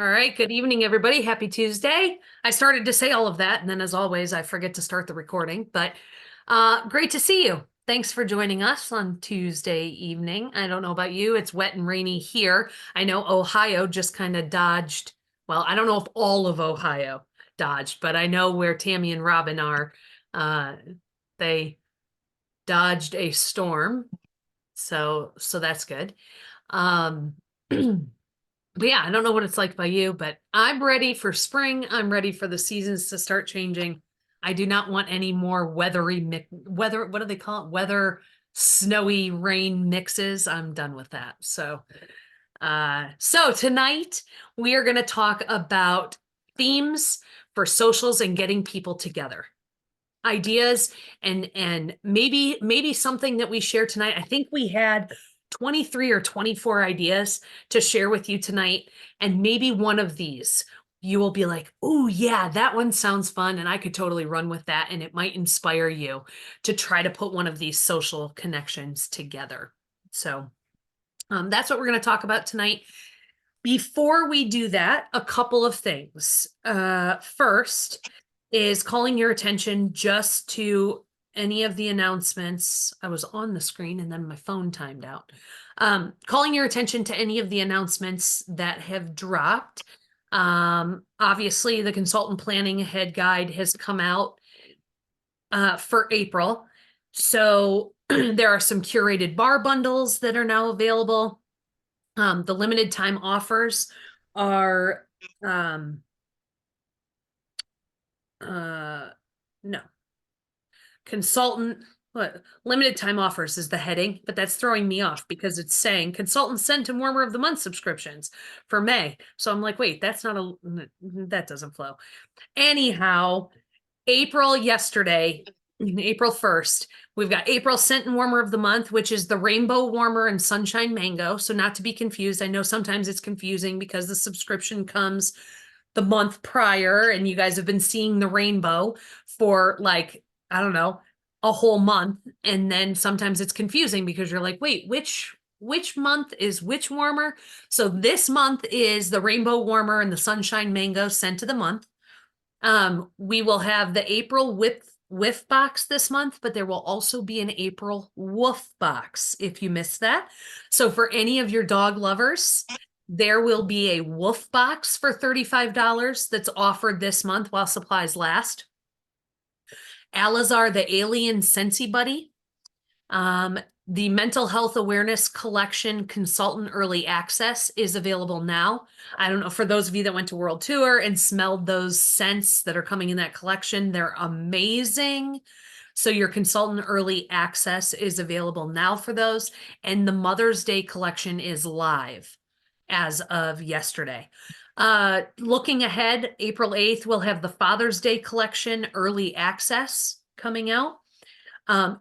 All right, good evening, everybody. Happy Tuesday. I started to say all of that, and then as always, I forget to start the recording, but great to see you. Thanks for joining us on Tuesday evening. I don't know about you, it's wet and rainy here. I know Ohio just kind of dodged, well, I don't know if all of Ohio dodged, but I know where Tammy and Robin are, uh, they dodged a storm, so that's good. Um, But yeah, I don't know what it's like by you, but I'm ready for spring. I'm ready for the seasons to start changing. I do not want any more weather, what do they call it? Weather, snowy rain mixes. I'm done with that. So tonight we are going to talk about themes for socials and getting people together. Ideas and maybe something that we share tonight. I think we had 23 or 24 ideas to share with you tonight, and maybe one of these you will be like, oh yeah, that one sounds fun and I could totally run with that, and it might inspire you to try to put one of these social connections together. That's what we're going to talk about tonight. Before we do that, a couple of things. First is calling your attention just to any of the announcements. I was on the screen and then my phone timed out. Calling your attention to any of the announcements that have dropped. Obviously, the consultant planning ahead guide has come out for April. So there are some curated bar bundles that are now available. The limited time offers are no, consultant, what, limited time offers is the heading, but that's throwing me off because it's saying consultant sent and warmer of the month subscriptions for May. So I'm like, wait, that's not that doesn't flow. Anyhow, yesterday, April 1st, we've got April scent and warmer of the month, which is the rainbow warmer and sunshine mango. So not to be confused. I know sometimes it's confusing because the subscription comes the month prior and you guys have been seeing the rainbow for like, I don't know, a whole month. And then sometimes it's confusing because you're like, wait, which month is which warmer? So this month is the rainbow warmer and the sunshine mango scent of the month. We will have the April whiff box this month, but there will also be an April woof box if you missed that. So for any of your dog lovers, there will be a woof box for $35 that's offered this month while supplies last. Alizar, the Alien Scentsy Buddy. The Mental Health Awareness Collection Consultant Early Access is available now. I don't know, for those of you that went to World Tour and smelled those scents that are coming in that collection, they're amazing. So your consultant early access is available now for those. And the Mother's Day collection is live as of yesterday. Looking ahead, April 8th, we'll have the Father's Day collection early access coming out.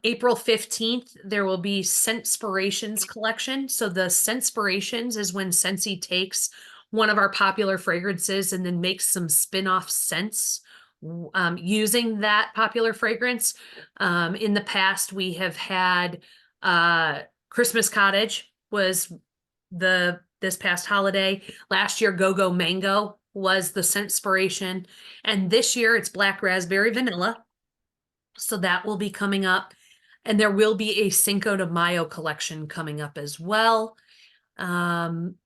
April 15th, there will be Scentspirations collection. So the Scentspirations is when Scentsy takes one of our popular fragrances and then makes some spin-off scents using that popular fragrance. In the past, we have had Christmas Cottage was this past holiday. Last year, Go-Go Mango was the Scentspiration. And this year, it's Black Raspberry Vanilla. So that will be coming up. And there will be a Cinco de Mayo collection coming up as well. Clean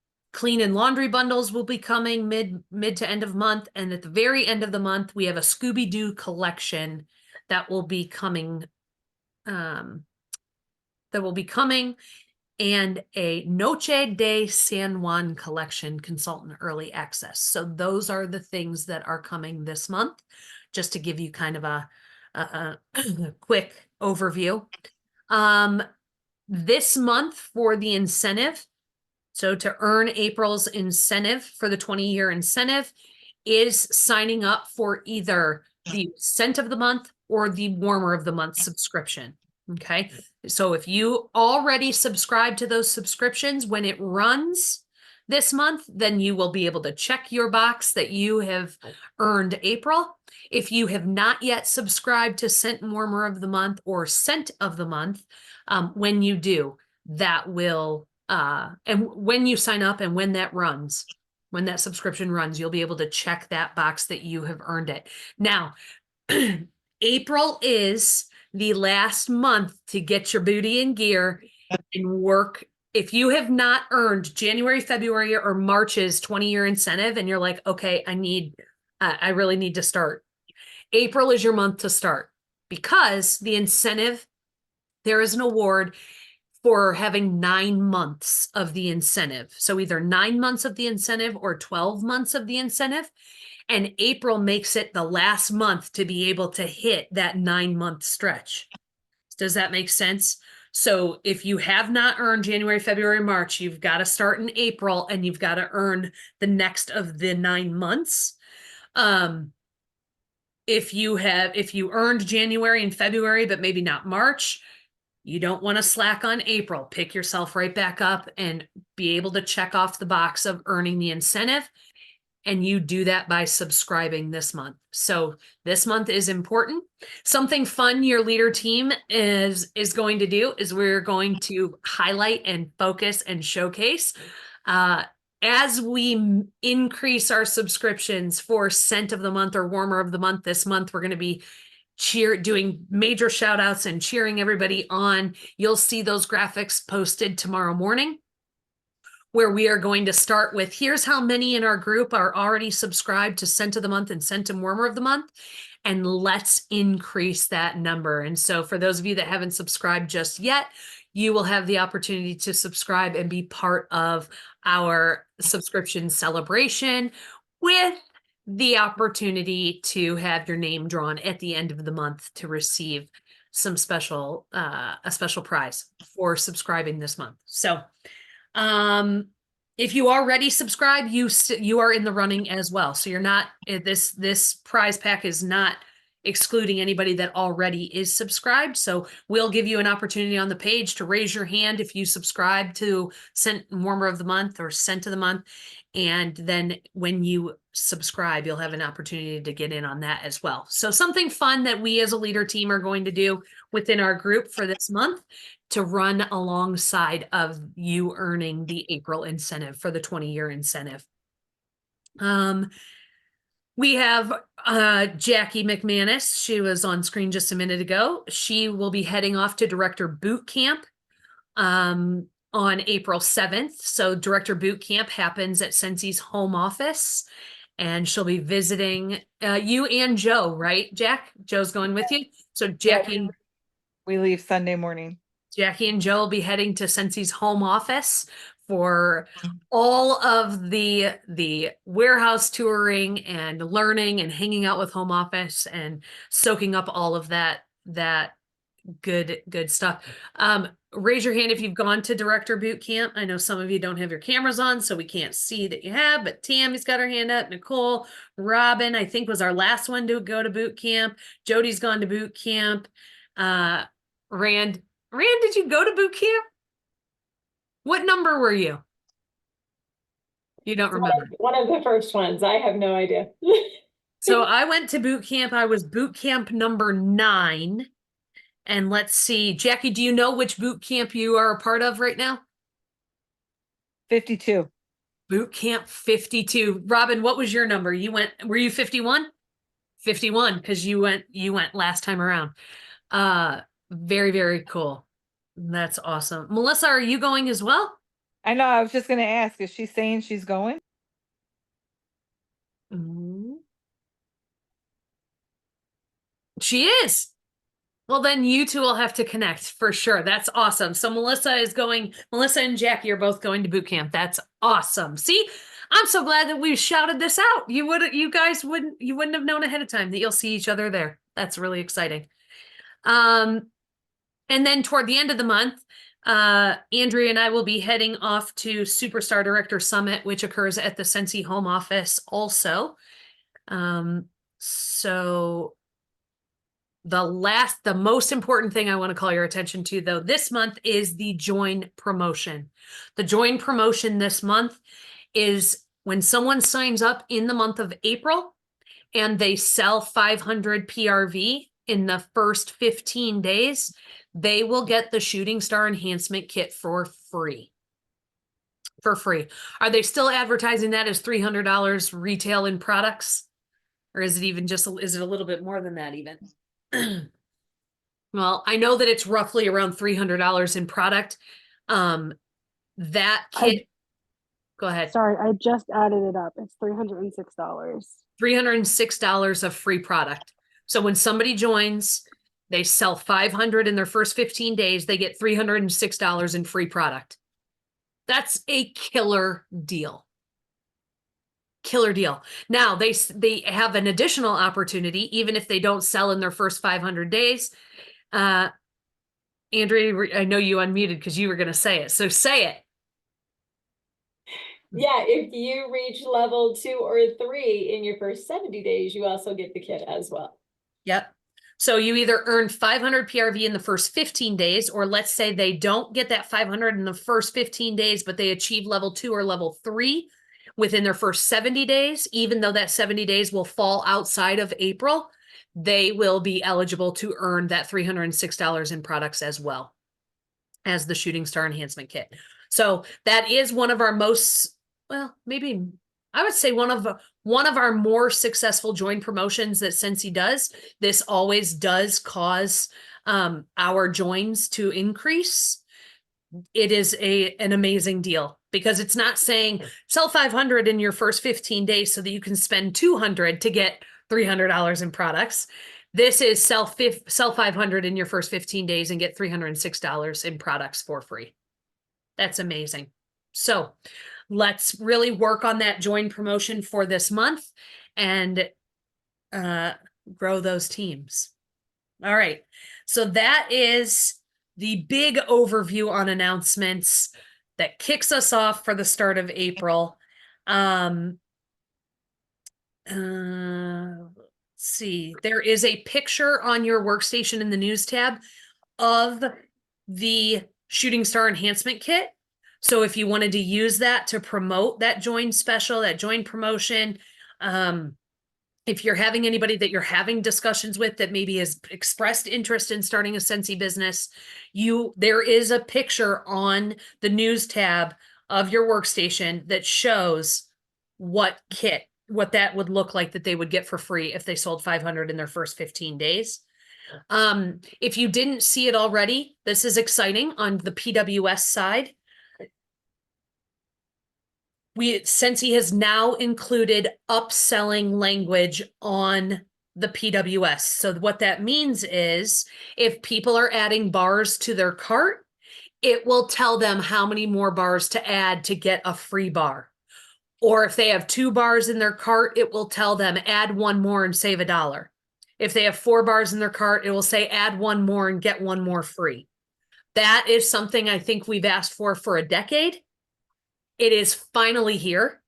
and laundry bundles will be coming mid to end of month. And at the very end of the month, we have a Scooby-Doo collection that will be coming. And a Noche de San Juan collection consultant early access. So those are the things that are coming this month, just to give you kind of a quick overview. This month for the incentive, so to earn April's incentive for the 20-year incentive, is signing up for either the scent of the month or the warmer of the month subscription. Okay, so if you already subscribe to those subscriptions, when it runs this month, then you will be able to check your box that you have earned April. If you have not yet subscribed to Scent Warmer of the Month or Scent of the Month, when you do, that will, and when you sign up and when that runs, when that subscription runs, you'll be able to check that box that you have earned it. Now, April is the last month to get your booty in gear and work. If you have not earned January, February, or March's 20-year incentive, and you're like, okay, I really need to start. April is your month to start, because the incentive, there is an award for having 9 months of the incentive. So either 9 months of the incentive or 12 months of the incentive. And April makes it the last month to be able to hit that 9-month stretch. Does that make sense? So if you have not earned January, February, March, you've got to start in April, and you've got to earn the next of the 9 months. If you earned January and February, but maybe not March, you don't want to slack on April. Pick yourself right back up and be able to check off the box of earning the incentive. And you do that by subscribing this month. So this month is important. Something fun your leader team is going to do is we're going to highlight and focus and showcase. As we increase our subscriptions for Scent of the Month or Warmer of the Month this month, we're going to be doing major shout outs and cheering everybody on. You'll see those graphics posted tomorrow morning, where we are going to start with, here's how many in our group are already subscribed to Scent of the Month and Scent and Warmer of the Month, and let's increase that number. And so for those of you that haven't subscribed just yet, you will have the opportunity to subscribe and be part of our subscription celebration, with the opportunity to have your name drawn at the end of the month to receive some special, a special prize for subscribing this month. So, if you already subscribe, you are in the running as well. So you're not, this prize pack is not excluding anybody that already is subscribed. So we'll give you an opportunity on the page to raise your hand if you subscribe to Scent Warmer of the Month or Scent of the Month. And then when you subscribe, you'll have an opportunity to get in on that as well. So something fun that we as a leader team are going to do within our group for this month to run alongside of you earning the April incentive for the 20-year incentive. We have Jackie McManus. She was on screen just a minute ago. She will be heading off to Director Boot Camp on April 7th. So Director Boot Camp happens at Scentsy's home office, and she'll be visiting you and Joe, right, Jack? Joe's going with you? So Jackie, we leave Sunday morning. Jackie and Joe will be heading to Scensy's home office for all of the warehouse touring and learning and hanging out with home office and soaking up all of that good stuff. Raise your hand if you've gone to Director Boot Camp. I know some of you don't have your cameras on, so we can't see that you have, but Tammy's got her hand up. Nicole, Robin, I think was our last one to go to boot camp. Jody's gone to boot camp. Rand, did you go to boot camp? What number were you? You don't remember. One of the first ones. I have no idea. So I went to boot camp. I was boot camp number 9. And let's see, Jackie, do you know which boot camp you are a part of right now? 52. Boot camp 52. Robin, what was your number? Were you 51? 51, because you went last time around. Very, very cool. That's awesome. Melissa, are you going as well? I know, I was just going to ask, is she saying she's going? She is. Well, then you two will have to connect for sure. That's awesome. So Melissa and Jackie are both going to boot camp. That's awesome. See, I'm so glad that we shouted this out. You wouldn't have known ahead of time that you'll see each other there. That's really exciting. And then toward the end of the month, Andrea and I will be heading off to Superstar Director Summit, which occurs at the Scentsy home office also. So the most important thing I want to call your attention to, though, this month is the join promotion. The join promotion this month is when someone signs up in the month of April and they sell 500 PRV in the first 15 days, they will get the Shooting Star Enhancement Kit for free. for free. Are they still advertising that as $300 retail in products? Or is it even just, is it a little bit more than that even? Well, I know that it's roughly around $300 in product. That kit, go ahead. Sorry, I just added it up. It's $306. $306 of free product. So when somebody joins, they sell 500 in their first 15 days, they get $306 in free product. That's a killer deal. Killer deal. Now they have an additional opportunity, even if they don't sell in their first 500 days. Andrea, I know you unmuted because you were going to say it. So say it. Yeah, if you reach level 2 or 3 in your first 70 days, you also get the kit as well. Yep. So you either earn 500 PRV in the first 15 days, or let's say they don't get that 500 in the first 15 days, but they achieve level 2 or level 3 within their first 70 days, even though that 70 days will fall outside of April, they will be eligible to earn that $306 in products as well as the Shooting Star Enhancement Kit. So that is one of our most, well, maybe I would say one of our more successful joint promotions that Scentsy does. This always does cause our joins to increase. It is an amazing deal because it's not saying sell 500 in your first 15 days so that you can spend 200 to get $300 in products. This is sell 500 in your first 15 days and get $306 in products for free. That's amazing. So let's really work on that join promotion for this month and grow those teams. All right. So that is the big overview on announcements that kicks us off for the start of April. Let's see, there is a picture on your workstation in the news tab of the Shooting Star Enhancement Kit. So if you wanted to use that to promote that join special, that join promotion, if you're having anybody that you're having discussions with that maybe has expressed interest in starting a Scentsy business, there is a picture on the news tab of your workstation that shows what that would look like that they would get for free if they sold 500 in their first 15 days. If you didn't see it already, this is exciting on the PWS side. Scentsy has now included upselling language on the PWS. So what that means is if people are adding bars to their cart, it will tell them how many more bars to add to get a free bar. Or if they have 2 bars in their cart, it will tell them add 1 more and save $1. If they have 4 bars in their cart, it will say add 1 more and get 1 more free. That is something I think we've asked for a decade. It is finally here,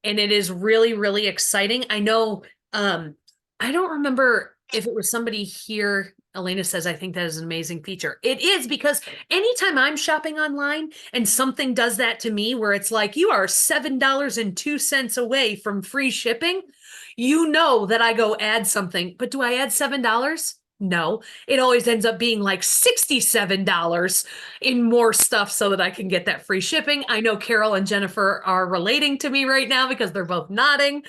and it is really, really exciting. I know, I don't remember if it was somebody here. Elena says, I think that is an amazing feature. It is, because anytime I'm shopping online and something does that to me where it's like, you are $7.02 away from free shipping, you know that I go add something, but do I add $7? No, it always ends up being like $67 in more stuff so that I can get that free shipping. I know Carol and Jennifer are relating to me right now because they're both nodding,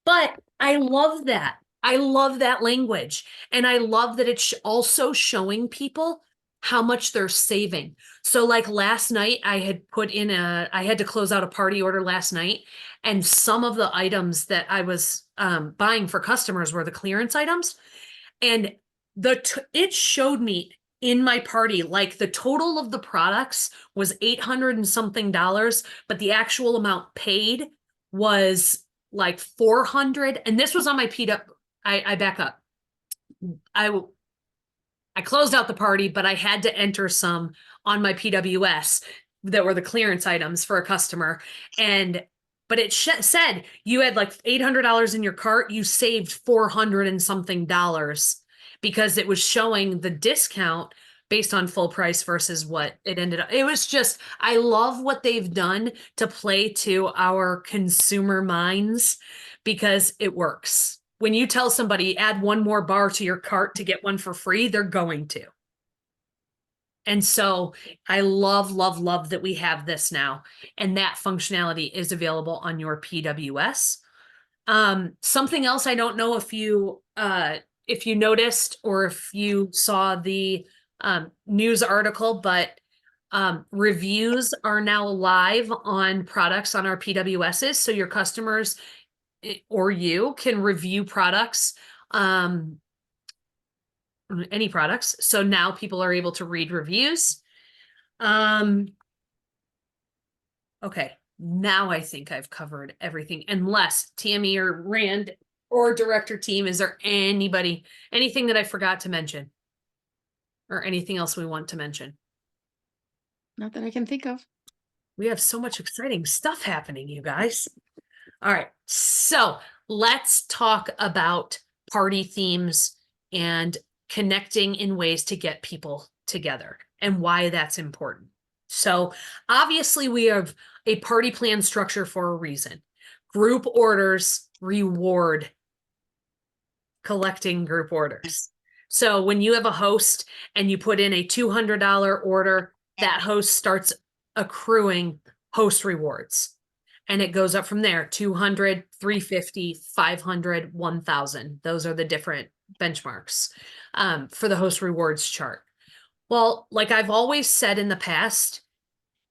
but I love that. I love that language. And I love that it's also showing people how much they're saving. So like last night, I had to close out a party order last night. And some of the items that I was buying for customers were the clearance items. And it showed me in my party, like the total of the products was $800 and something, but the actual amount paid was like $400. And this was on my I back up. I closed out the party, but I had to enter some on my PWS that were the clearance items for a customer. But it said you had like $800 in your cart, you saved $400 and something because it was showing the discount based on full price versus what it ended up. It was just, I love what they've done to play to our consumer minds because it works. When you tell somebody add 1 more bar to your cart to get 1 for free, they're going to. And so I love, love, love that we have this now. And that functionality is available on your PWS. Something else, I don't know if you noticed or if you saw the news article, but reviews are now live on products on our PWSs. So your customers or you can review products, any products. So now people are able to read reviews. Okay, now I think I've covered everything, unless Tammy or Rand or director team, is there anything that I forgot to mention? Or anything else we want to mention? Not that I can think of. We have so much exciting stuff happening, you guys. All right, so let's talk about party themes and connecting in ways to get people together and why that's important. So obviously we have a party plan structure for a reason. Group orders reward collecting group orders. So when you have a host and you put in a $200 order, that host starts accruing host rewards. And it goes up from there, 200, 350, 500, 1,000. Those are the different benchmarks for the host rewards chart. Well, like I've always said in the past,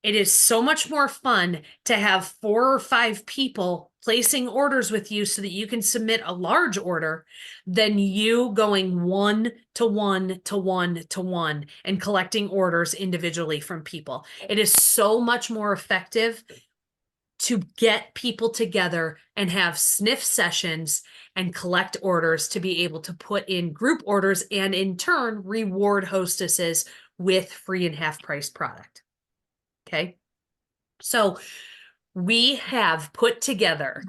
it is so much more fun to have 4 or 5 people placing orders with you so that you can submit a large order than you going 1 to 1 to 1 to 1 and collecting orders individually from people. It is so much more effective to get people together and have sniff sessions and collect orders to be able to put in group orders and in turn reward hostesses with free and half price product. Okay. So we have put together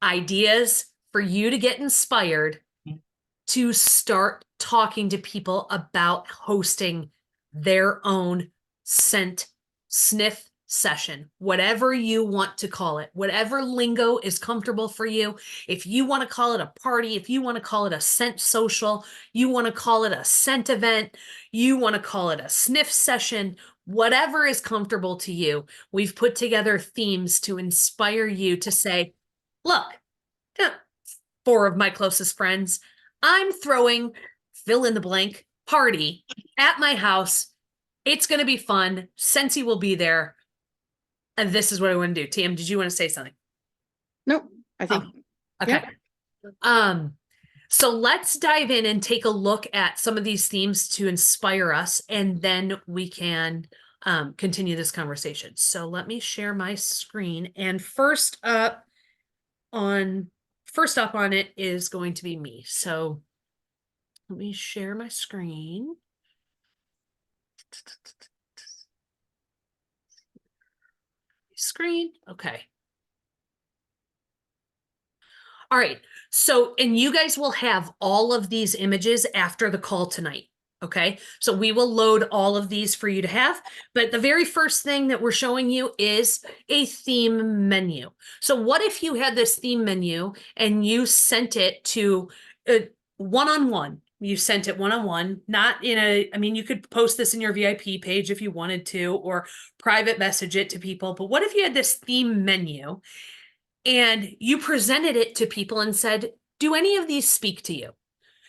ideas for you to get inspired to start talking to people about hosting their own scent sniff session, whatever you want to call it, whatever lingo is comfortable for you. If you want to call it a party, if you want to call it a scent social, you want to call it a scent event, you want to call it a sniff session, whatever is comfortable to you, we've put together themes to inspire you to say, look, 4 of my closest friends, I'm throwing fill in the blank party at my house. It's going to be fun. Scentsy will be there. And this is what I want to do. Tam, did you want to say something? Nope. I think. Okay. Yep. So let's dive in and take a look at some of these themes to inspire us, and then we can continue this conversation. So let me share my screen. And first up on it is going to be me. So let me share my screen. Screen. Okay. All right. So, and you guys will have all of these images after the call tonight. Okay. So we will load all of these for you to have. But the very first thing that we're showing you is a theme menu. So what if you had this theme menu and you sent it to one-on-one? You sent it one-on-one, not in a, I mean, you could post this in your VIP page if you wanted to, or private message it to people. But what if you had this theme menu and you presented it to people and said, do any of these speak to you?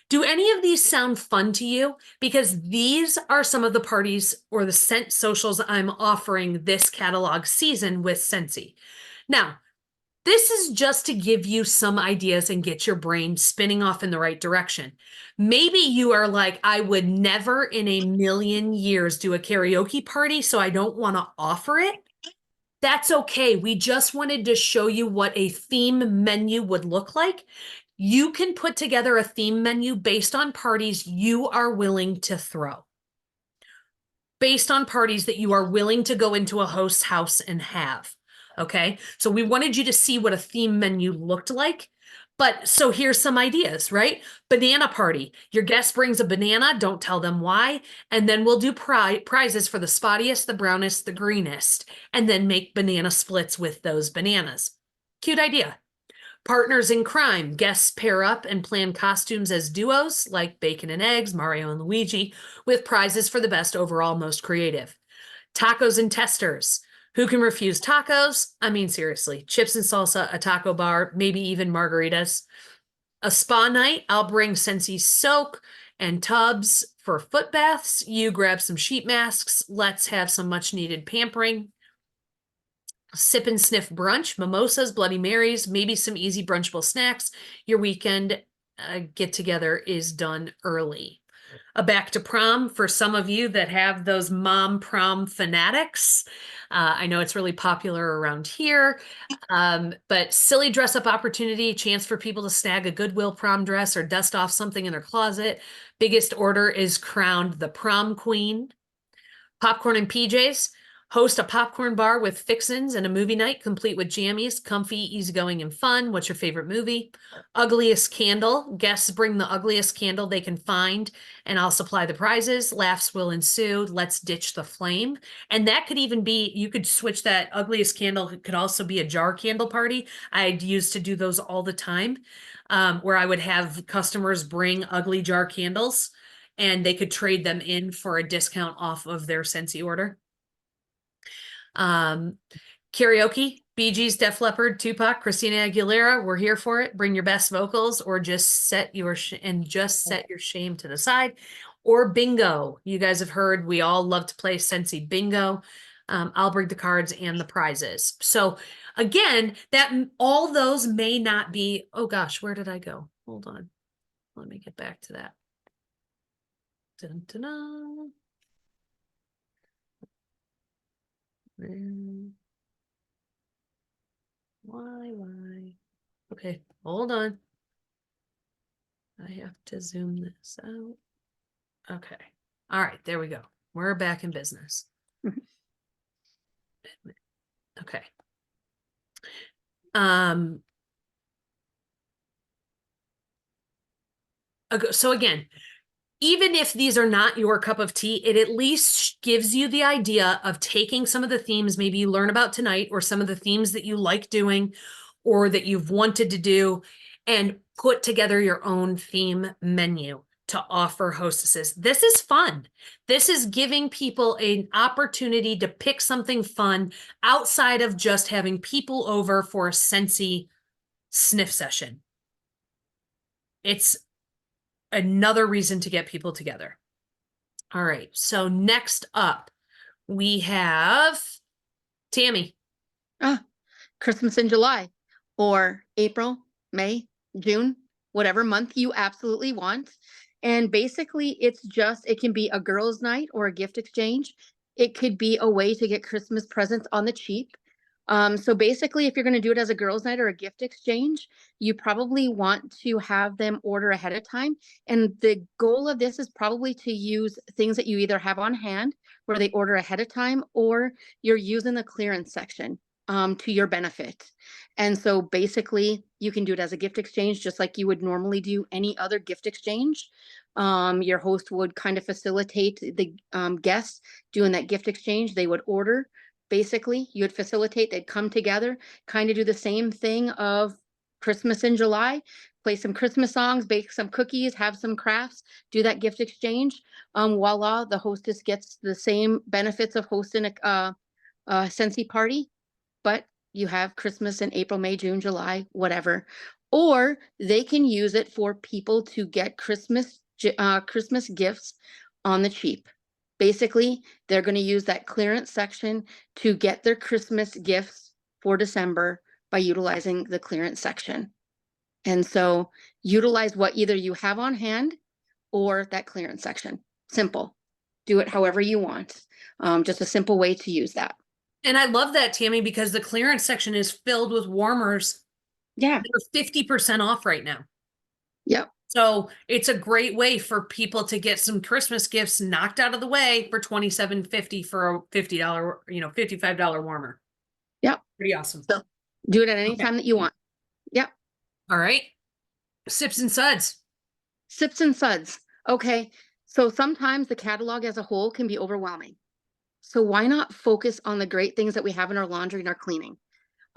Do any of these sound fun to you? Because these are some of the parties or the scent socials I'm offering this catalog season with Scentsy. Now, this is just to give you some ideas and get your brain spinning off in the right direction. Maybe you are like, I would never in a million years do a karaoke party, so I don't want to offer it. That's okay. We just wanted to show you what a theme menu would look like. You can put together a theme menu based on parties you are willing to throw. Based on parties that you are willing to go into a host's house and have. Okay, so we wanted you to see what a theme menu looked like. But so here's some ideas, right? Banana party. Your guest brings a banana, don't tell them why. And then we'll do prizes for the spottiest, the brownest, the greenest, and then make banana splits with those bananas. Cute idea. Partners in crime, guests pair up and plan costumes as duos like Bacon and Eggs, Mario and Luigi, with prizes for the best overall, most creative. Tacos and testers. Who can refuse tacos? I mean, seriously, chips and salsa, a taco bar, maybe even margaritas. A spa night, I'll bring Scentsy soak and tubs for foot baths. You grab some sheet masks. Let's have some much needed pampering. Sip and sniff brunch, mimosas, Bloody Marys, maybe some easy brunchable snacks. Your weekend get together is done early. A back to prom for some of you that have those mom prom fanatics. I know it's really popular around here, but silly dress up opportunity, chance for people to snag a Goodwill prom dress or dust off something in their closet. Biggest order is crowned the prom queen. Popcorn and PJs. Host a popcorn bar with fixins and a movie night complete with jammies, comfy, easygoing, and fun. What's your favorite movie? Ugliest candle. Guests bring the ugliest candle they can find, and I'll supply the prizes. Laughs will ensue. Let's ditch the flame. And that could even be, you could switch that ugliest candle. It could also be a jar candle party. I'd used to do those all the time, where I would have customers bring ugly jar candles, and they could trade them in for a discount off of their Scentsy order. Karaoke, Bee Gees, Def Leppard, Tupac, Christina Aguilera, we're here for it. Bring your best vocals, or just set your shame to the side. Or bingo. You guys have heard we all love to play Scentsy bingo. I'll bring the cards and the prizes. So again, that all those may not be, oh gosh, where did I go? Hold on. Let me get back to that. Dun, dun, dun. Why? Okay, hold on. I have to zoom this out. Okay. All right, there we go. We're back in business. Okay. So again, even if these are not your cup of tea, it at least gives you the idea of taking some of the themes maybe you learn about tonight, or some of the themes that you like doing or that you've wanted to do, and put together your own theme menu to offer hostesses. This is fun. This is giving people an opportunity to pick something fun outside of just having people over for a Scentsy sniff session. It's another reason to get people together. All right, so next up we have Tammy. Christmas in July, or April, May, June, whatever month you absolutely want. And basically it's just, it can be a girls' night or a gift exchange. It could be a way to get Christmas presents on the cheap. So basically, if you're going to do it as a girls' night or a gift exchange, you probably want to have them order ahead of time. And the goal of this is probably to use things that you either have on hand where they order ahead of time, or you're using the clearance section to your benefit. And so basically you can do it as a gift exchange, just like you would normally do any other gift exchange. Your host would kind of facilitate the guests doing that gift exchange. They would order. Basically, you would facilitate, they'd come together, kind of do the same thing of Christmas in July, play some Christmas songs, bake some cookies, have some crafts, do that gift exchange. Voila, the hostess gets the same benefits of hosting a Scentsy party, but you have Christmas in April, May, June, July, whatever. Or they can use it for people to get Christmas gifts on the cheap. Basically, they're going to use that clearance section to get their Christmas gifts for December by utilizing the clearance section. And so utilize what either you have on hand or that clearance section. Simple. Do it however you want. Just a simple way to use that. And I love that, Tammy, because the clearance section is filled with warmers. Yeah. They're 50% off right now. Yep. So it's a great way for people to get some Christmas gifts knocked out of the way for $27.50 for a $50, $55 warmer. Yep. Pretty awesome. So do it at any time that you want. Yep. All right. Sips and suds. Sips and suds. Okay. So sometimes the catalog as a whole can be overwhelming. So why not focus on the great things that we have in our laundry and our cleaning?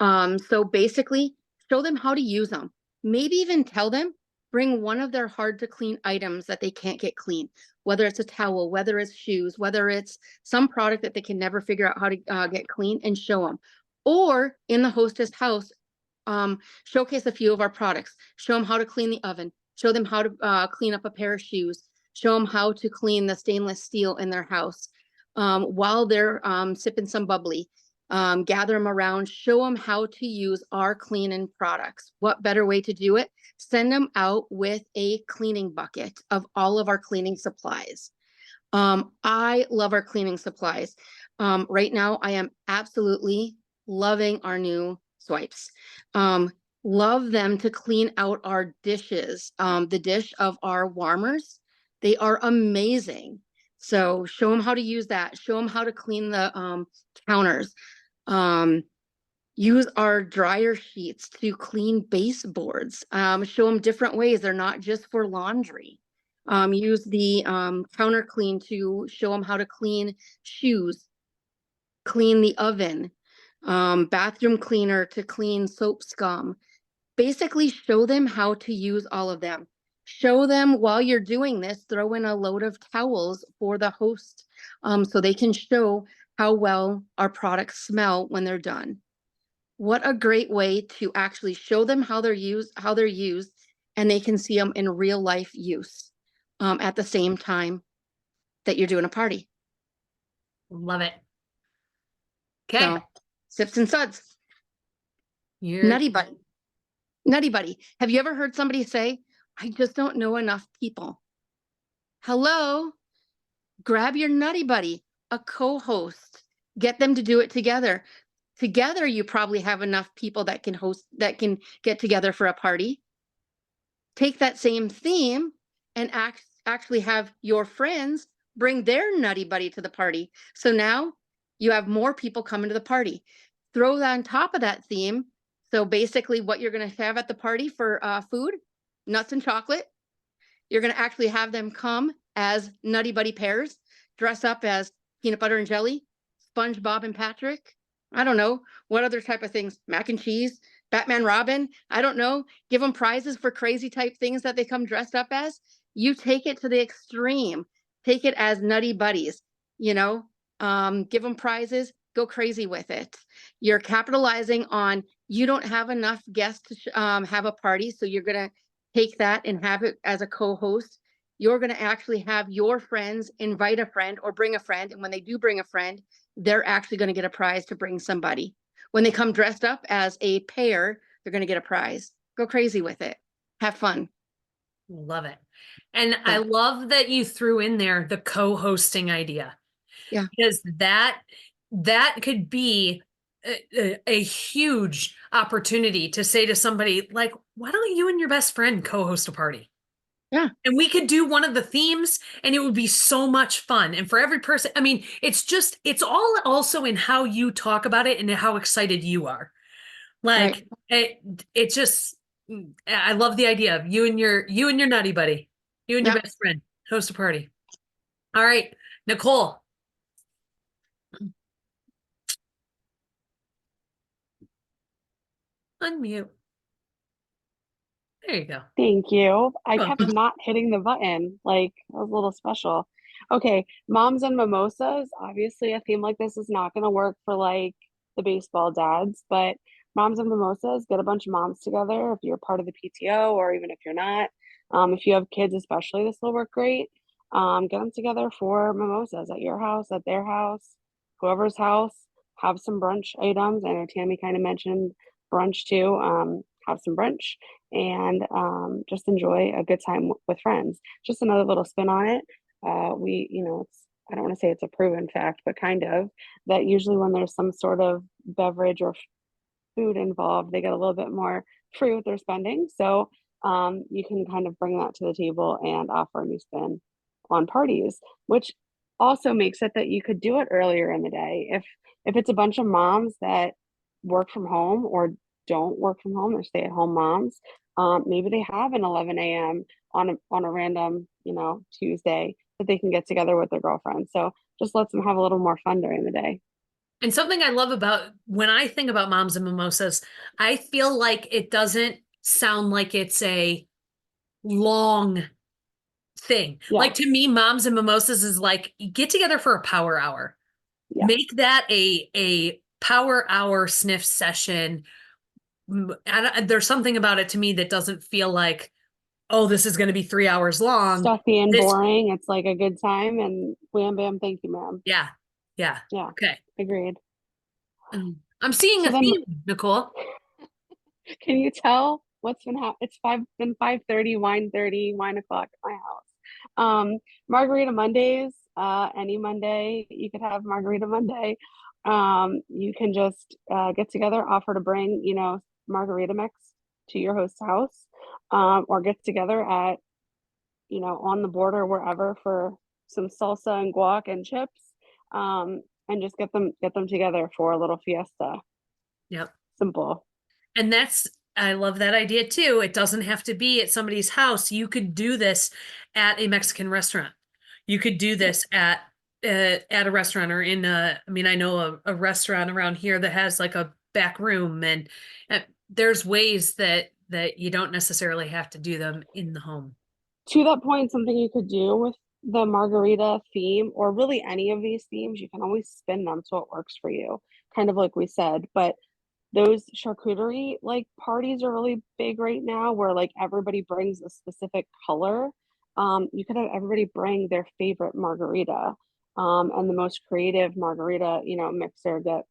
So basically Show them how to use them. Maybe even tell them, bring one of their hard to clean items that they can't get clean, whether it's a towel, whether it's shoes, whether it's some product that they can never figure out how to get clean, and show them. Or in the hostess house, showcase a few of our products, show them how to clean the oven, show them how to clean up a pair of shoes, show them how to clean the stainless steel in their house while they're sipping some bubbly. Gather them around, show them how to use our cleaning products. What better way to do it? Send them out with a cleaning bucket of all of our cleaning supplies. I love our cleaning supplies. Right now, I am absolutely loving our new swipes. Love them to clean out our dishes. The dish of our warmers, they are amazing. So show them how to use that. Show them how to clean the counters. Use our dryer sheets to clean baseboards. Show them different ways. They're not just for laundry. Use the counter clean to show them how to clean shoes, clean the oven, bathroom cleaner to clean soap scum. Basically show them how to use all of them. Show them while you're doing this, throw in a load of towels for the host so they can show how well our products smell when they're done. What a great way to actually show them how they're used, and they can see them in real life use at the same time that you're doing a party. Love it. Okay. So, sips and suds. You're Nutty Buddy. Nutty Buddy. Have you ever heard somebody say, I just don't know enough people? Hello, grab your Nutty Buddy, a co-host, get them to do it together. Together, you probably have enough people that can host, that can get together for a party. Take that same theme and actually have your friends bring their Nutty Buddy to the party. So now you have more people coming to the party. Throw that on top of that theme. So basically what you're going to have at the party for food, nuts and chocolate, you're going to actually have them come as Nutty Buddy pairs, dress up as peanut butter and jelly, SpongeBob and Patrick. I don't know what other type of things, mac and cheese, Batman, Robin. I don't know. Give them prizes for crazy type things that they come dressed up as. You take it to the extreme. Take it as Nutty Buddies, you know, give them prizes, go crazy with it. You're capitalizing on, you don't have enough guests to have a party. So you're going to take that and have it as a co-host. You're going to actually have your friends invite a friend or bring a friend. And when they do bring a friend, they're actually going to get a prize to bring somebody. When they come dressed up as a pair, they're going to get a prize. Go crazy with it. Have fun. Love it. And I love that you threw in there the co-hosting idea. Yeah. Because that could be a huge opportunity to say to somebody like, why don't you and your best friend co-host a party? Yeah. And we could do one of the themes and it would be so much fun. And for every person, I mean, it's all also in how you talk about it and how excited you are. Like it just, I love the idea of you and your Nutty Buddy, you and your best friend host a party. All right, Nicole. Unmute. There you go. Thank you. I You're kept welcome. not hitting the button. Like, that was a little special. Okay, moms and mimosas. Obviously, a theme like this is not going to work for like the baseball dads, but moms and mimosas, get a bunch of moms together if you're part of the PTO or even if you're not. If you have kids, especially, this will work great. Get them together for mimosas at your house, at their house, whoever's house. Have some brunch items. I know Tammy kind of mentioned brunch too. Have some brunch and just enjoy a good time with friends. Just another little spin on it. I don't want to say it's a proven fact, but kind of, that usually when there's some sort of beverage or food involved, they get a little bit more free with their spending. So you can kind of bring that to the table and offer a new spin on parties, which also makes it that you could do it earlier in the day. If it's a bunch of moms that work from home or don't work from home, or stay-at-home moms, maybe they have an 11 a.m. on a random, Tuesday that they can get together with their girlfriends. So just lets them have a little more fun during the day. And something I love about when I think about moms and mimosas, I feel like it doesn't sound like it's a long thing. Like Yes, to me, moms and mimosas is like get together for a power hour. yes. Make that a power hour sniff session. There's something about it to me that doesn't feel like, oh, this is going to be 3 hours long. Stuffy and This, boring. It's like a good time and wham bam, thank you, ma'am. yeah, yeah. Yeah, Okay. agreed. I'm seeing So a then theme, Nicole. can you tell what's been happening? It's 5:30, wine o'clock at my house. Margarita Mondays, any Monday, you could have Margarita Monday. You can just get together, offer to bring, margarita mix to your host's house, or get together at, on the border, wherever, for some salsa and guac and chips, and just get them together for a little fiesta. Yep. Simple. And I love that idea too. It doesn't have to be at somebody's house. You could do this at a Mexican restaurant. You could do this at a restaurant or I mean, I know a restaurant around here that has like a back room, and there's ways that you don't necessarily have to do them in the home. To that point, something you could do with the margarita theme, or really any of these themes, you can always spin them so it works for you, kind of like we said. But those charcuterie like parties are really big right now, where like everybody brings a specific color. You could have everybody bring their favorite margarita, and the most creative margarita, mixer gets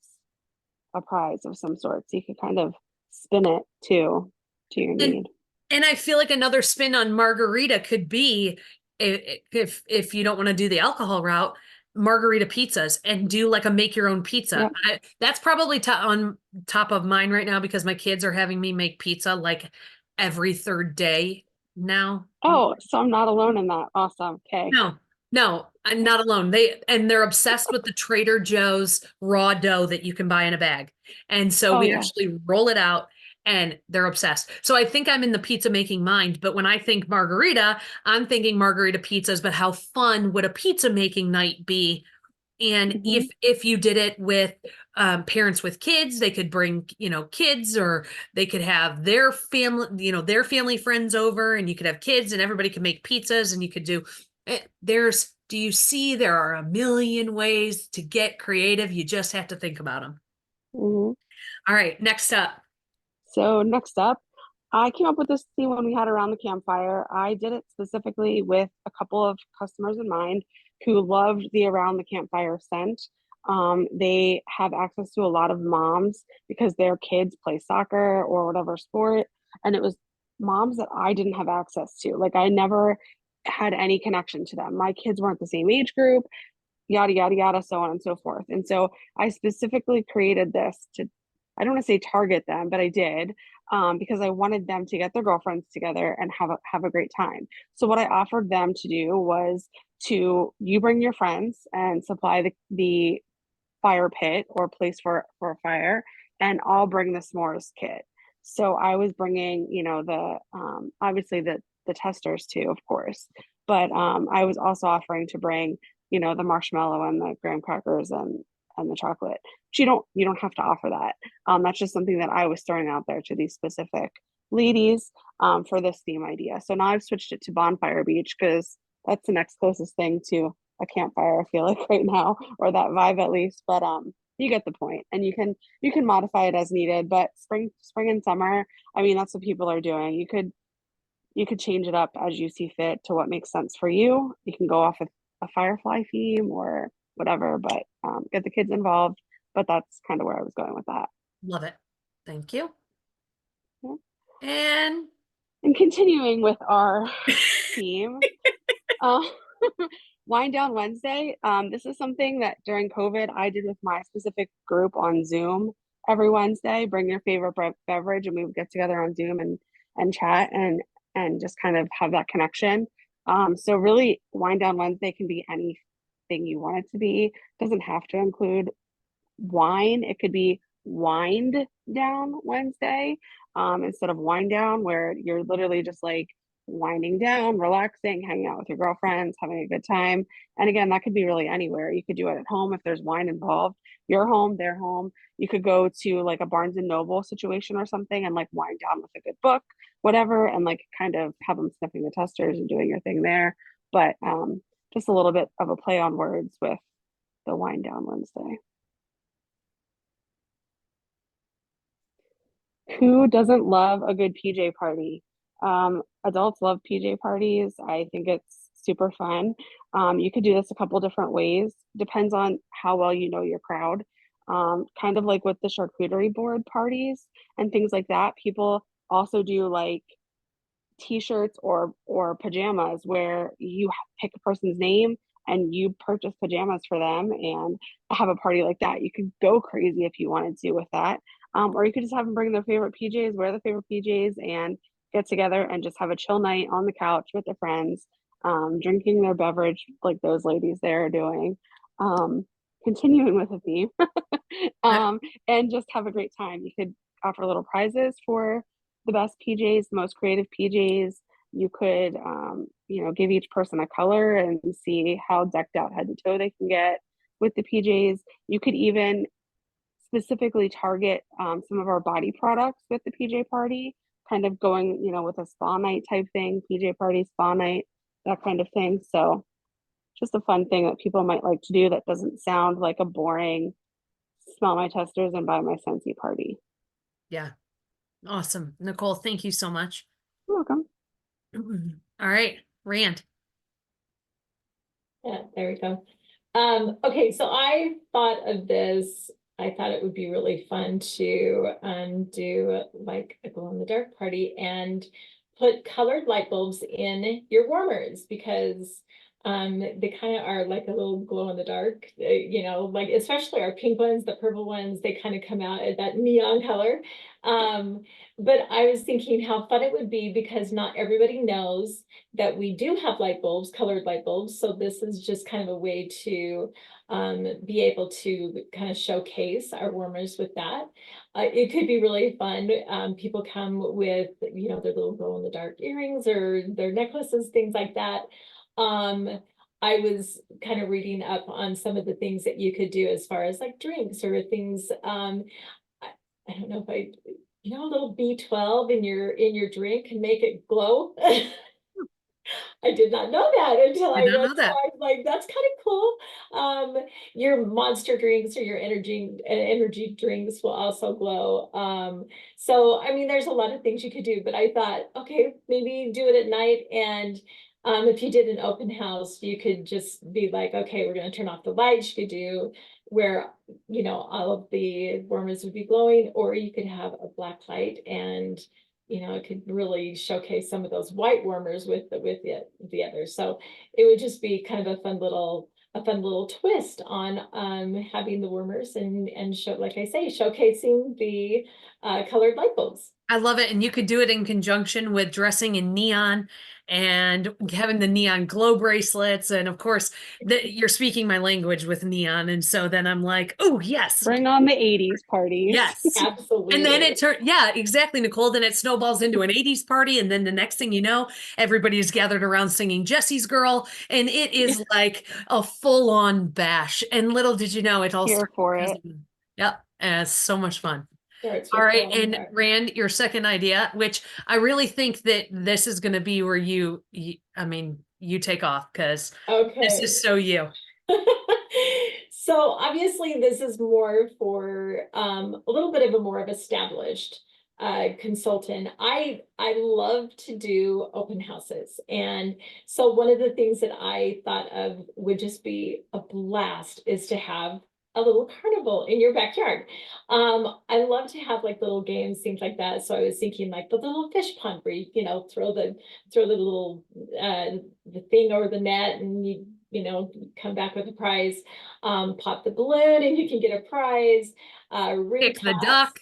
a prize of some sort. So you could kind of spin it to your And need. and I feel like another spin on margarita could be if you don't want to do the alcohol route, margarita pizzas and do like a make your own pizza. Yep. That's probably on top of mine right now because my kids are having me make pizza like every third day now. Oh, so I'm not alone in that. Awesome. Okay. No, no, I'm not alone. They're obsessed with the Trader Joe's raw dough that you can buy in a bag. And so Oh we yeah. actually roll it out and they're obsessed. So I think I'm in the pizza making mind, but when I think margarita, I'm thinking margarita pizzas, but how fun would a pizza making night be? And Hmm. if you did it with parents with kids, they could bring, kids, or they could have their family, their family friends over, and you could have kids and everybody could make pizzas and you could do do you see there are a million ways to get creative? You just have to think about them. Hmm. All right, next up. So next up, I came up with this theme when we had around the campfire. I did it specifically with a couple of customers in mind who loved the around the campfire scent. They have access to a lot of moms because their kids play soccer or whatever sport, and it was moms that I didn't have access to. Like I never had any connection to them. My kids weren't the same age group, yada yada yada, so on and so forth. And so I specifically created this to, I don't want to say target them, but I did, because I wanted them to get their girlfriends together and have a great time. So what I offered them to do was you bring your friends and supply the fire pit or place for a fire, and I'll bring the s'mores kit. So I was bringing, the obviously the testers too, of course, but I was also offering to bring, the marshmallow and the graham crackers and the chocolate. But you don't have to offer that. That's just something that I was throwing out there to these specific ladies, for this theme idea. So now I've switched it to Bonfire Beach because that's the next closest thing to a campfire, I feel like, right now, or that vibe at least. But you get the point, and you can modify it as needed. But spring and summer, I mean, that's what people are doing. You could change it up as you see fit to what makes sense for you. You can go off of a firefly theme or whatever, but get the kids involved. But that's kind of where I was going with that. Love it. Thank you. Yeah. And And continuing with our theme, uh, Wind Down Wednesday. This is something that during COVID I did with my specific group on Zoom every Wednesday. Bring your favorite beverage, and we would get together on Zoom and chat and just kind of have that connection. So really, Wind Down Wednesday can be anything you want it to be. It doesn't have to include wine. It could be Wind Down Wednesday, instead of Wind Down, where you're literally just like winding down, relaxing, hanging out with your girlfriends, having a good time. And again, that could be really anywhere. You could do it at home if there's wine involved. Your home, their home. You could go to like a Barnes and Noble situation or something and like wind down with a good book, whatever, and like kind of have them sniffing the testers and doing your thing there. But just a little bit of a play on words with the wind down Wednesday. Who doesn't love a good PJ party? Adults love PJ parties. I think it's super fun. You could do this a couple different ways. Depends on how well you know your crowd. Kind of like with the charcuterie board parties and things like that. People also do like t-shirts or pajamas where you pick a person's name and you purchase pajamas for them and have a party like that. You could go crazy if you wanted to with that. Or you could just have them bring their favorite PJs, wear the favorite PJs, and get together and just have a chill night on the couch with their friends, drinking their beverage like those ladies there are doing, continuing with the theme, and just have a great time. You could offer little prizes for the best PJs, the most creative PJs. You could, give each person a color and see how decked out head to toe they can get with the PJs. You could even specifically target some of our body products with the PJ party, kind of going, with a spa night type thing, PJ party, spa night, that kind of thing. So just a fun thing that people might like to do that doesn't sound like a boring smell my testers and buy my Scentsy party. Yeah. Awesome. Nicole, thank you so much. You're welcome. All right, Rand. Yeah, there we go. Okay, so I thought of this. I thought it would be really fun to do like a glow in the dark party and put colored light bulbs in your warmers, because they kind of are like a little glow in the dark, like especially our pink ones, the purple ones, they kind of come out at that neon color. But I was thinking how fun it would be, because not everybody knows that we do have light bulbs, colored light bulbs. So this is just kind of a way to be able to kind of showcase our warmers with that. It could be really fun. People come with, their little glow in the dark earrings or their necklaces, things like that. I was kind of reading up on some of the things that you could do as far as like drinks or things. I don't know if a little B12 in your drink can make it glow. I did not know that until I Did not read. know that. So I was like, that's kind of cool. Your monster drinks or your energy drinks will also glow. So I mean, there's a lot of things you could do, but I thought, okay, maybe do it at night. And if you did an open house, you could just be like, okay, we're going to turn off the lights. You could do where, all of the warmers would be glowing, or you could have a black light and it could really showcase some of those white warmers with the others. So it would just be kind of a fun little twist on having the warmers and show, like I say, showcasing the colored light bulbs. I love it. And you could do it in conjunction with dressing in neon and having the neon glow bracelets. And of course, you're speaking my language with neon. And so then I'm like, oh, yes. Bring on the 80s parties. Yes. Absolutely. And then yeah, exactly, Nicole. Then it snowballs into an 80s party. And then the next thing you know, everybody is gathered around singing Jesse's Girl. And it is like a full on bash. And little did you know, it all Here started for because it. of- Yep. And it's so much fun. Starts All with right. glow in the And dark. Rand, your second idea, which I really think that this is going to be where you take off, because this Okay. is so you. So obviously this is more for a little bit of a more of established consultant. I love to do open houses. And so one of the things that I thought of would just be a blast is to have a little carnival in your backyard. I love to have like little games, things like that. So I was thinking like the little fish pond where you, throw the little the thing over the net and you come back with a prize. Pop the balloon and you can get a prize. Kick the Toss. duck.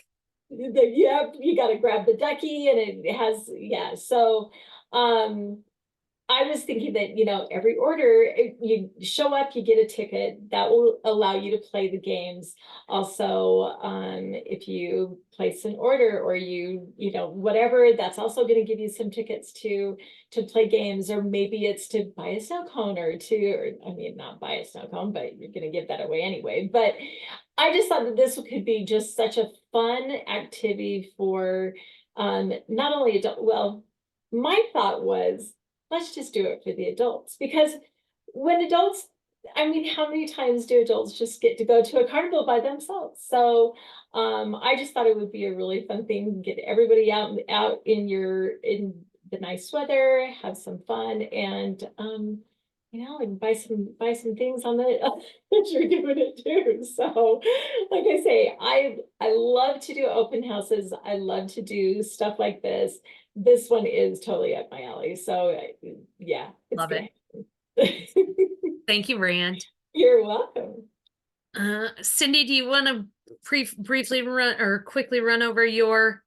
Yep, you got to grab the ducky and it has, yeah. So I was thinking that, every order, you show up, you get a ticket that will allow you to play the games. Also, if you place an order or whatever, that's also going to give you some tickets to play games, or maybe it's to buy a snow cone not buy a snow cone, but you're going to give that away anyway. But I just thought that this could be just such a fun activity for not only my thought was, let's just do it for the adults, because when adults, how many times do adults just get to go to a carnival by themselves? So I just thought it would be a really fun thing, get everybody out in the nice weather, have some fun, and and buy some things on the that you're doing it too. So like I say, I love to do open houses. I love to do stuff like this. This one is totally up my alley. So yeah, it's Love it. happen. Thank you, Rand. You're welcome. Cindy, do you want to briefly run or quickly run over your?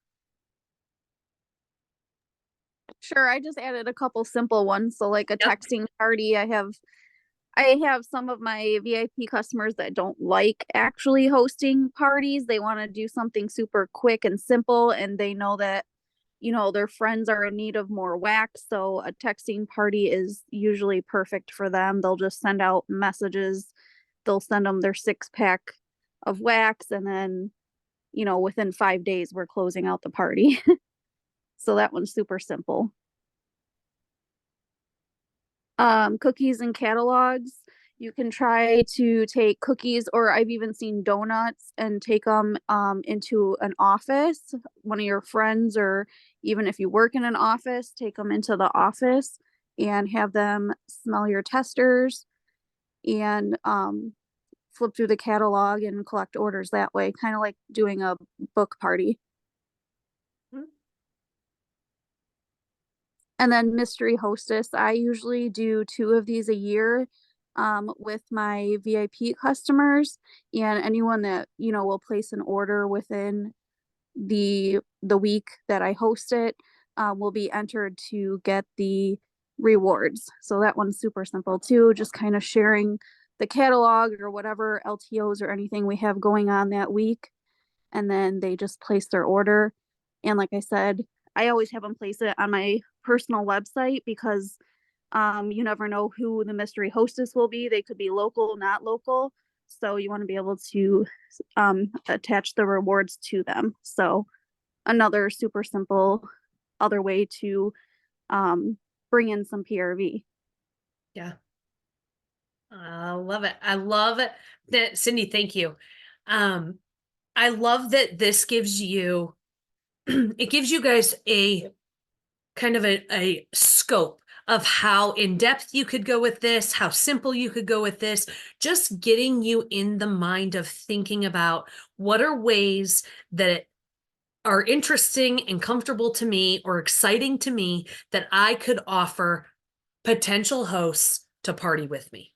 Sure, I just added a couple simple ones. So like a Yep. texting party. I have some of my VIP customers that don't like actually hosting parties. They want to do something super quick and simple, and they know that, their friends are in need of more wax. So a texting party is usually perfect for them. They'll just send out messages. They'll send them their 6-pack of wax, and then, within 5 days, we're closing out the party. So that one's super simple. Cookies and catalogs. You can try to take cookies, or I've even seen donuts, and take them into an office, one of your friends, or even if you work in an office, take them into the office and have them smell your testers, and flip through the catalog and collect orders that way, kind of like doing a book party. And then mystery hostess, I usually do 2 of these a year with my VIP customers, and anyone that, will place an order within the week that I host it will be entered to get the rewards. So that one's super simple too, just kind of sharing the catalog or whatever LTOs or anything we have going on that week. And then they just place their order. And like I said, I always have them place it on my personal website, because you never know who the mystery hostess will be. They could be local, not local. So you want to be able to attach the rewards to them. So another super simple other way to bring in some PRV. Yeah. I love it. I love it that, Cindy, thank you. I love that this gives you, it gives you guys a kind of a scope of how in depth you could go with this, how simple you could go with this, just getting you in the mind of thinking about what are ways that are interesting and comfortable to me or exciting to me that I could offer potential hosts to party with me.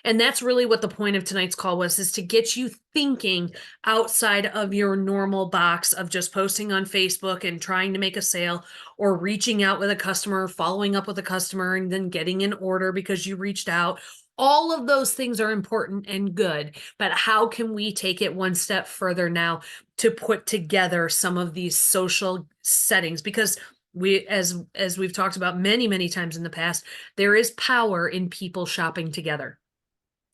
And that's really what the point of tonight's call was, is to get you thinking outside of your normal box of just posting on Facebook and trying to make a sale, or reaching out with a customer, following up with a customer, and then getting an order because you reached out. All of those things are important and good, but how can we take it one step further now to put together some of these social settings? Because we, as we've talked about many, many times in the past, there is power in people shopping together.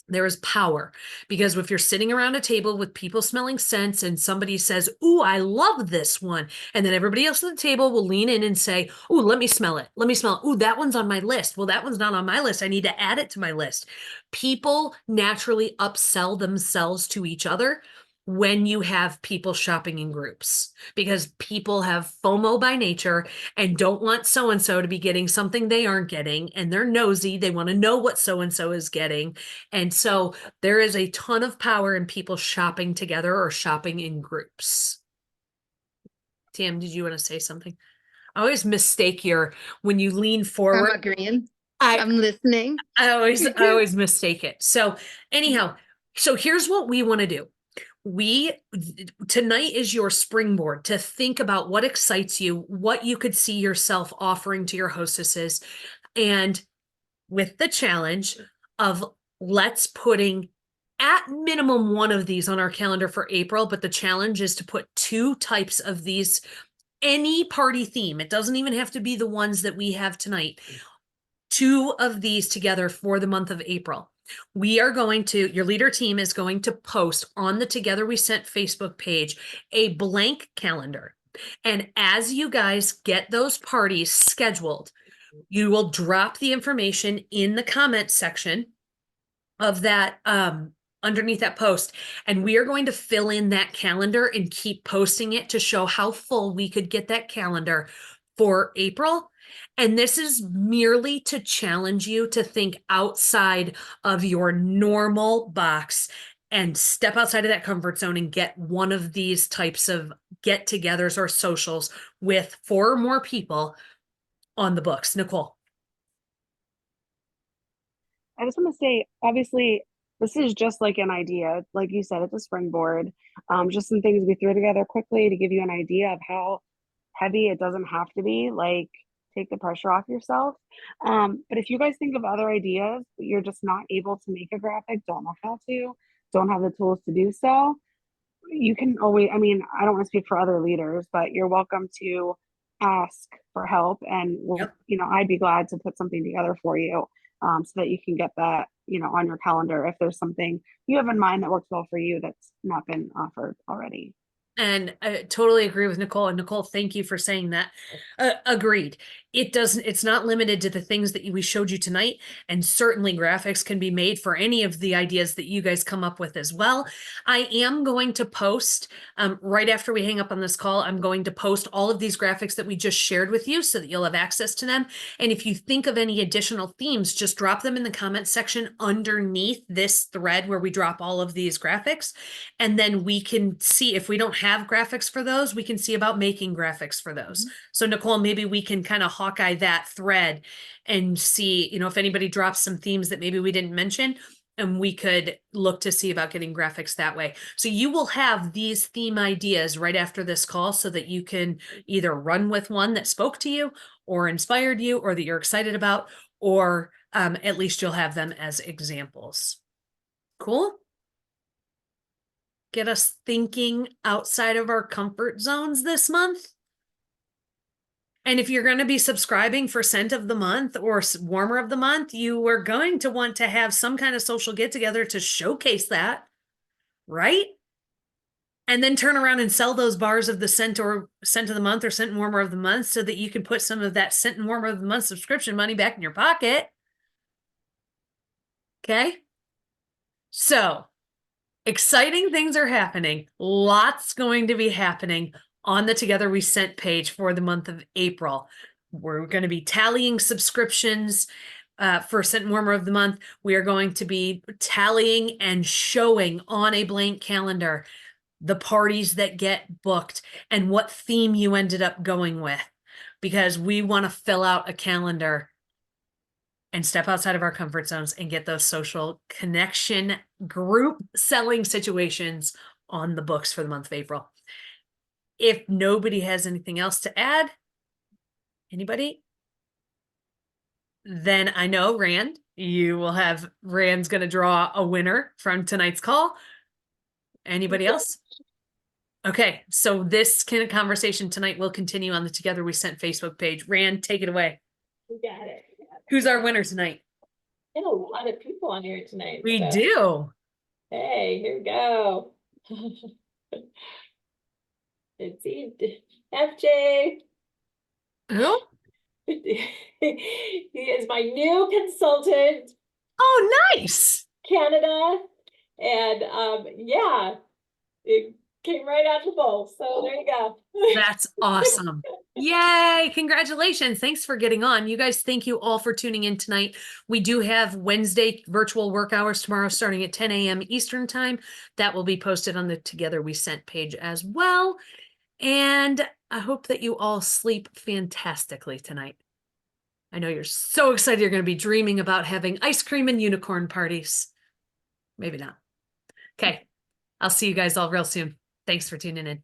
There is power, because if you're sitting around a table with people smelling scents and somebody says, "Ooh, I love this one," and then everybody else at the table will lean in and say, "Ooh, let me smell it. Let me smell it. Ooh, that one's on my list. Well, that one's not on my list. I need to add it to my list." People naturally upsell themselves to each other when you have people shopping in groups, because people have FOMO by nature and don't want so-and-so to be getting something they aren't getting, and they're nosy. They want to know what so-and-so is getting. And so there is a ton of power in people shopping together or shopping in groups. Tam, did you want to say something? I always mistake when you lean forward. I'm agreeing. I I'm listening. always mistake it. So anyhow, so here's what we want to do. Tonight is your springboard to think about what excites you, what you could see yourself offering to your hostesses, And with the challenge of let's putting at minimum one of these on our calendar for April, but the challenge is to put 2 types of these, any party theme. It doesn't even have to be the ones that we have tonight. 2 of these together for the month of April. We are going to, your leader team is going to post on the Together We Scent Facebook page a blank calendar. And as you guys get those parties scheduled, you will drop the information in the comment section of that, underneath that post. And we are going to fill in that calendar and keep posting it to show how full we could get that calendar for April. And this is merely to challenge you to think outside of your normal box and step outside of that comfort zone and get one of these types of get-togethers or socials with 4 or more people on the books. Nicole. I just want to say, obviously, this is just like an idea. Like you said, it's a springboard. Just some things we threw together quickly to give you an idea of how heavy it doesn't have to be. Like, take the pressure off yourself. But if you guys think of other ideas, but you're just not able to make a graphic, don't know how to, don't have the tools to do so, you can always, I mean, I don't want to speak for other leaders, but you're welcome to ask for help, and we'll, Yep. you know, I'd be glad to put something together for you, so that you can get that, you know, on your calendar if there's something you have in mind that works well for you that's not been offered already. And I totally agree with Nicole. And Nicole, thank you for saying that. Agreed. It's not limited to the things that we showed you tonight. And certainly graphics can be made for any of the ideas that you guys come up with as well. I am going to post, right after we hang up on this call, I'm going to post all of these graphics that we just shared with you so that you'll have access to them. And if you think of any additional themes, just drop them in the comment section underneath this thread where we drop all of these graphics. And then we can see, if we don't have graphics for those, we can see about making graphics for those. So Nicole, maybe we can kind of Hawkeye that thread and see, you know, if anybody drops some themes that maybe we didn't mention, and we could look to see about getting graphics that way. So you will have these theme ideas right after this call so that you can either run with one that spoke to you or inspired you or that you're excited about, or at least you'll have them as examples. Cool? Get us thinking outside of our comfort zones this month. And if you're going to be subscribing for Scent of the Month or Warmer of the Month, you are going to want to have some kind of social get together to showcase that, right? And then turn around and sell those bars of the Scent or Scent of the Month or Scent and Warmer of the Month so that you can put some of that Scent and Warmer of the Month subscription money back in your pocket. Okay? So, exciting things are happening. Lots going to be happening on the Together We Scent page for the month of April. We're going to be tallying subscriptions for Scent and Warmer of the Month. We are going to be tallying and showing on a blank calendar the parties that get booked and what theme you ended up going with, because we want to fill out a calendar and step outside of our comfort zones and get those social connection group selling situations on the books for the month of April. If nobody has anything else to add, anybody? Then I know Rand's going to draw a winner from tonight's call. Anybody else? Okay, so this kind of conversation tonight will continue on the Together We Scent Facebook page. Rand, take it away. We got it. Who's our winner tonight? We have a lot of people on here tonight. We so- do. Hey, here we go. It's FJ. Who? He is my new consultant, Oh, nice. Canada. And yeah, it came right out the bowl. So there you go. That's awesome. Yay. Congratulations. Thanks for getting on. You guys, thank you all for tuning in tonight. We do have Wednesday virtual work hours tomorrow starting at 10 a.m. Eastern time. That will be posted on the Together We Scent page as well. And I hope that you all sleep fantastically tonight. I know you're so excited you're going to be dreaming about having ice cream and unicorn parties. Maybe not. Okay. I'll see you guys all real soon. Thanks for tuning in.